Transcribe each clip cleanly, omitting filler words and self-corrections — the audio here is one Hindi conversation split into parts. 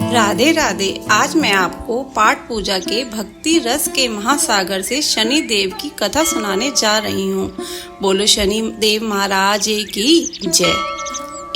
राधे राधे। आज मैं आपको पाठ पूजा के भक्ति रस के महासागर से शनि देव की कथा सुनाने जा रही हूँ। बोलो शनि देव महाराज की जय।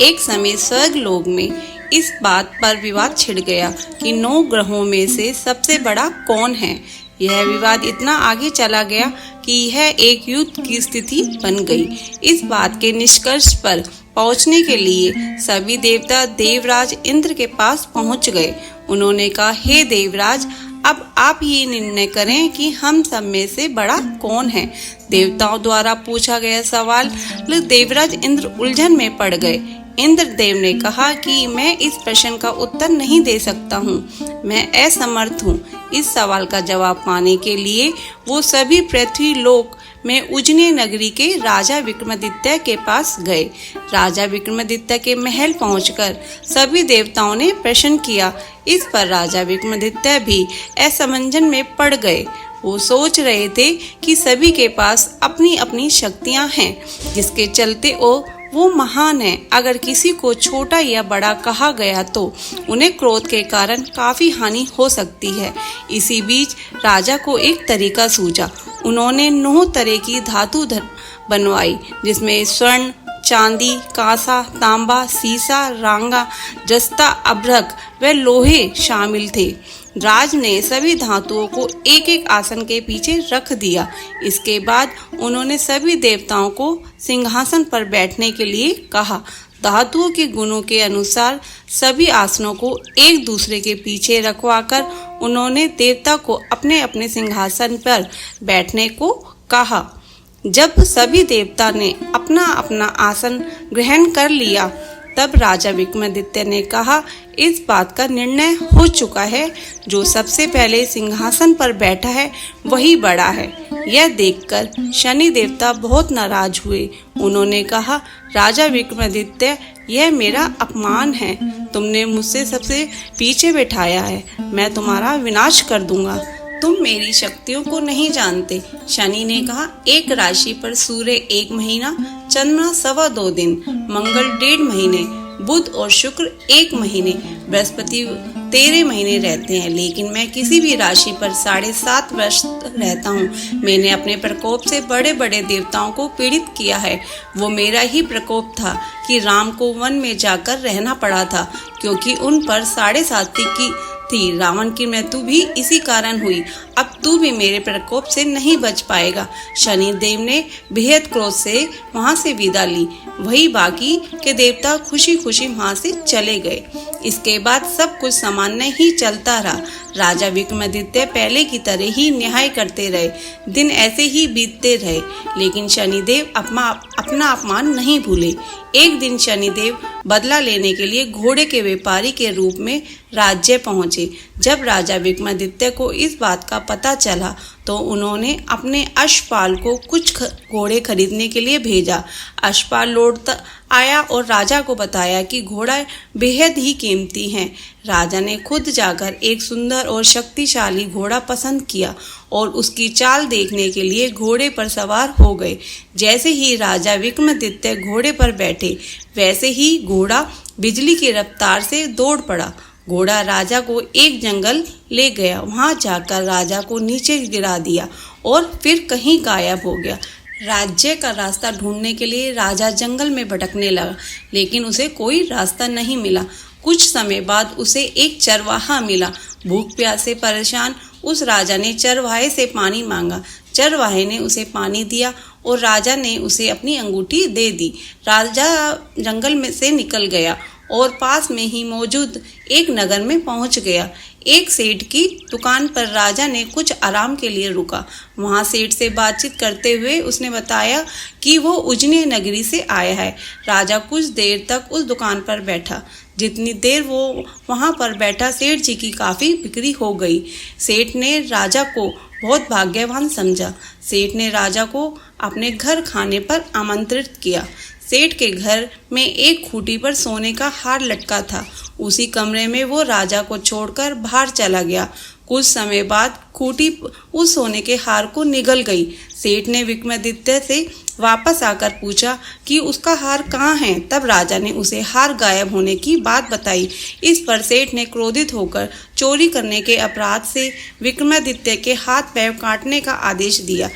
एक समय स्वर्ग लोक में इस बात पर विवाद छिड़ गया कि 9 ग्रहों में से सबसे बड़ा कौन है। यह विवाद इतना आगे चला गया कि यह एक युद्ध की स्थिति बन गई। इस बात के निष्कर्ष पर पहुंचने के लिए सभी देवता देवराज इंद्र के पास पहुंच गए। उन्होंने कहा, हे देवराज, अब आप ये निर्णय करें कि हम सब में से बड़ा कौन है। देवताओं द्वारा पूछा गया सवाल देवराज इंद्र उलझन में पड़ गए। इंद्र देव ने कहा कि मैं इस प्रश्न का उत्तर नहीं दे सकता हूँ, मैं असमर्थ हूँ। इस सवाल का जवाब पाने के लिए वो सभी पृथ्वी लोक में उजने नगरी के राजा विक्रमादित्य के पास गए। राजा विक्रमादित्य के महल पहुंचकर सभी देवताओं ने प्रश्न किया। इस पर राजा विक्रमादित्य भी असमंजस में पड़ गए। वो सोच रहे थे कि सभी के पास अपनी अपनी शक्तियां हैं, जिसके चलते वो महान है। अगर किसी को छोटा या बड़ा कहा गया तो उन्हें क्रोध के कारण काफी हानि हो सकती है। इसी बीच राजा को एक तरीका सूझा। उन्होंने 9 तरह की धातु बनवाई, जिसमें स्वर्ण, चांदी, कांसा, तांबा, सीसा, रांगा, जस्ता, अभ्रक व लोहे शामिल थे। राज ने सभी धातुओं को एक एक आसन के पीछे रख दिया। इसके बाद उन्होंने सभी देवताओं को सिंहासन पर बैठने के लिए कहा। धातुओं के गुणों के अनुसार सभी आसनों को एक दूसरे के पीछे रखवाकर उन्होंने देवता को अपने अपने सिंहासन पर बैठने को कहा। जब सभी देवता ने अपना अपना आसन ग्रहण कर लिया, तब राजा विक्रमादित्य ने कहा, इस बात का निर्णय हो चुका है, जो सबसे पहले सिंहासन पर बैठा है वही बड़ा है। यह देखकर शनि देवता बहुत नाराज हुए। उन्होंने कहा, राजा विक्रमादित्य, यह मेरा अपमान है। तुमने मुझसे सबसे पीछे बैठाया है, मैं तुम्हारा विनाश कर दूंगा। तुम मेरी शक्तियों को नहीं जानते। शनि ने कहा, एक राशि पर सूर्य 1 महीना, चंद्रमा 2.25 दिन, मंगल 1.5 महीने, बुध और शुक्र 1 महीने, बृहस्पति 13 महीने रहते हैं, लेकिन मैं किसी भी राशि पर 7.5 वर्ष रहता हूँ। मैंने अपने प्रकोप से बड़े बड़े देवताओं को पीड़ित किया है। वो मेरा ही प्रकोप था कि राम को वन में जाकर रहना पड़ा था, क्योंकि उन पर 7.5 की थी। रावण की मृत्यु भी इसी कारण हुई। अब तू भी मेरे प्रकोप से नहीं बच पाएगा। शनि देव ने बेहद क्रोध से वहां से विदा ली। वही बाकी के देवता खुशी खुशी वहां से चले गए। इसके बाद सब कुछ सामान्य ही चलता रहा। राजा विक्रमादित्य पहले की तरह ही न्याय करते रहे। दिन ऐसे ही बीतते रहे, लेकिन शनिदेव अपना अपमान नहीं भूले। एक दिन शनिदेव बदला लेने के लिए घोड़े के व्यापारी के रूप में राज्य पहुंचे। जब राजा विक्रमादित्य को इस बात का पता चला तो उन्होंने अपने अश्वपाल को कुछ घोड़े खरीदने के लिए भेजा। अश्वपाल लौट आया और राजा को बताया कि घोड़ा बेहद ही कीमती है। राजा ने खुद जाकर एक सुंदर और शक्तिशाली घोड़ा पसंद किया और उसकी चाल देखने के लिए घोड़े पर सवार हो गए। जैसे ही राजा विक्रमादित्य घोड़े पर बैठे, वैसे ही घोड़ा बिजली की रफ्तार से दौड़ पड़ा। घोड़ा राजा को एक जंगल ले गया। वहां जाकर राजा को नीचे गिरा दिया और फिर कहीं गायब हो गया। राज्य का रास्ता ढूंढने के लिए राजा जंगल में भटकने लगा, लेकिन उसे कोई रास्ता नहीं मिला। कुछ समय बाद उसे एक चरवाहा मिला। भूख प्यास से परेशान उस राजा ने चरवाहे से पानी मांगा। चरवाहे ने उसे पानी दिया और राजा ने उसे अपनी अंगूठी दे दी। राजा जंगल में से निकल गया और पास में ही मौजूद एक नगर में पहुंच गया। एक सेठ की दुकान पर राजा ने कुछ आराम के लिए रुका। वहां सेठ से बातचीत करते हुए उसने बताया कि वो उजनी नगरी से आया है। राजा कुछ देर तक उस दुकान पर बैठा। जितनी देर वो वहां पर बैठा, सेठ जी की काफी बिक्री हो गई। सेठ ने राजा को बहुत भाग्यवान समझा। सेठ ने राजा को अपने घर खाने पर आमंत्रित किया। सेठ के घर में एक खूंटी पर सोने का हार लटका था। उसी कमरे में वो राजा को छोड़कर बाहर चला गया। कुछ समय बाद खूंटी उस सोने के हार को निगल गई। सेठ ने विक्रमादित्य से वापस आकर पूछा कि उसका हार कहाँ है। तब राजा ने उसे हार गायब होने की बात बताई। इस पर सेठ ने क्रोधित होकर चोरी करने के अपराध से विक्रमादित्य के हाथ पैर काटने का आदेश दिया।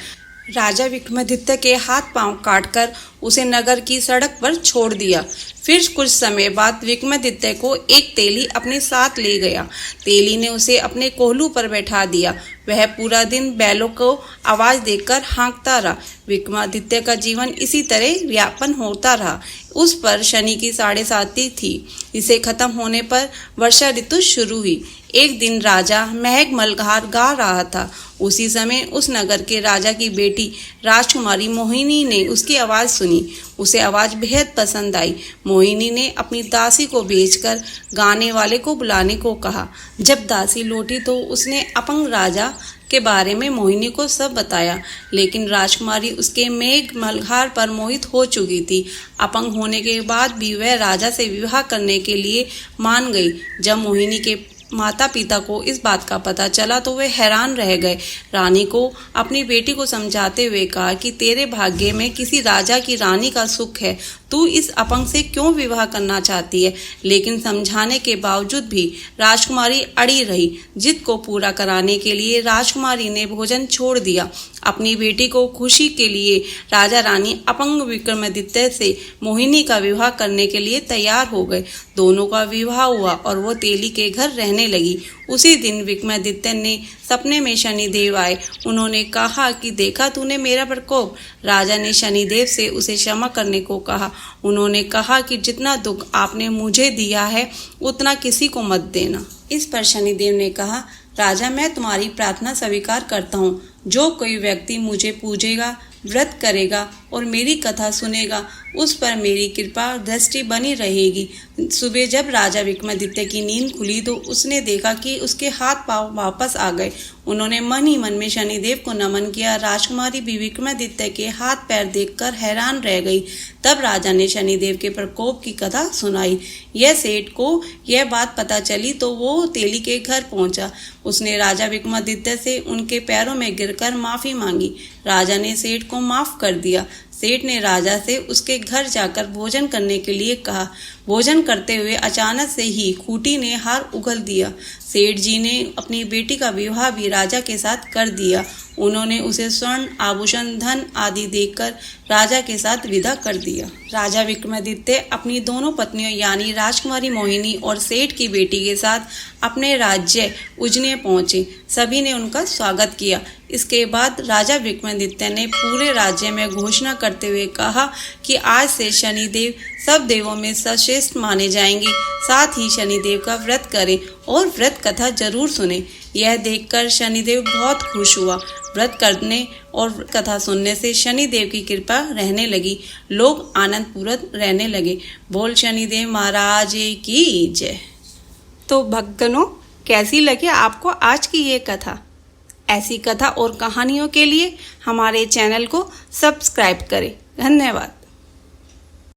राजा विक्रमादित्य के हाथ पांव काटकर उसे नगर की सड़क पर छोड़ दिया। फिर कुछ समय बाद विक्रमादित्य को एक तेली अपने साथ ले गया। तेली ने उसे अपने कोहलू पर बैठा दिया। वह पूरा दिन बैलों को आवाज देकर हाँकता रहा। विक्रमादित्य का जीवन इसी तरह व्यापन होता रहा। उस पर शनि की 7.5 थी। इसे खत्म होने पर वर्षा ऋतु शुरू हुई। एक दिन राजा महक मल्हार गा रहा था। उसी समय उस नगर के राजा की बेटी राजकुमारी मोहिनी ने उसकी आवाज़ सुनी। उसे आवाज़ बेहद पसंद आई। मोहिनी ने अपनी दासी को भेजकर गाने वाले को बुलाने को कहा। जब दासी लौटी तो उसने अपंग राजा के बारे में मोहिनी को सब बताया, लेकिन राजकुमारी उसके मेघ मल्हार पर मोहित हो चुकी थी। अपंग होने के बाद भी वह राजा से विवाह करने के लिए मान गई। जब मोहिनी के माता पिता को इस बात का पता चला तो वे हैरान रह गए। रानी को अपनी बेटी को समझाते हुए कहा कि तेरे भाग्य में किसी राजा की रानी का सुख है, तू इस अपंग से क्यों विवाह करना चाहती है। लेकिन समझाने के बावजूद भी राजकुमारी अड़ी रही। जिद को पूरा कराने के लिए राजकुमारी ने भोजन छोड़ दिया। अपनी बेटी को खुशी के लिए राजा रानी अपंग विक्रमादित्य से मोहिनी का विवाह करने के लिए तैयार हो गए। दोनों का विवाह हुआ और वो तेली के घर रहने लगी। उसी दिन विक्रमादित्य ने सपने में शनिदेव आए। उन्होंने कहा कि देखा तूने मेरा प्रकोप। राजा ने शनिदेव से उसे क्षमा करने को कहा। उन्होंने कहा कि जितना दुख आपने मुझे दिया है उतना किसी को मत देना। इस पर शनिदेव ने कहा, राजा मैं तुम्हारी प्रार्थना स्वीकार करता हूँ। जो कोई व्यक्ति मुझे पूजेगा, व्रत करेगा और मेरी कथा सुनेगा उस पर मेरी कृपा दृष्टि बनी रहेगी। सुबह जब राजा विक्रमादित्य की नींद खुली तो उसने देखा कि उसके हाथ पांव वापस आ गए। उन्होंने मन ही मन में शनिदेव को नमन किया। राजकुमारी भी विक्रमादित्य के हाथ पैर देखकर हैरान रह गई। तब राजा ने शनिदेव के प्रकोप की कथा सुनाई। यह सेठ को यह बात पता चली तो वो तेली के घर पहुंचा। उसने राजा विक्रमादित्य से उनके पैरों में गिरकर माफी मांगी। राजा ने सेठ को माफ कर दिया। सेठ ने राजा से उसके घर जाकर भोजन करने के लिए कहा। भोजन करते हुए अचानक से ही खूंटी ने हार उगल दिया। सेठ जी ने अपनी बेटी का विवाह भी राजा के साथ कर दिया। उन्होंने उसे स्वर्ण आभूषण धन आदि देकर राजा के साथ विदा कर दिया। राजा विक्रमादित्य अपनी दोनों पत्नियों यानी राजकुमारी मोहिनी और सेठ की बेटी के साथ अपने राज्य उज्जैन पहुंचे। सभी ने उनका स्वागत किया। इसके बाद राजा विक्रमादित्य ने पूरे राज्य में घोषणा करते हुए कहा कि आज से शनिदेव सब देवों में सर्वश्रेष्ठ माने जाएंगे। साथ ही शनिदेव का व्रत करें और व्रत कथा जरूर सुने। यह देखकर शनिदेव बहुत खुश हुआ। व्रत करने और कथा सुनने से शनिदेव की कृपा रहने लगी। लोग आनंद पूर्वक रहने लगे। बोल शनिदेव महाराज की जय। तो भक्तगणों, कैसी लगी आपको आज की ये कथा? ऐसी कथा और कहानियों के लिए हमारे चैनल को सब्सक्राइब करें। धन्यवाद।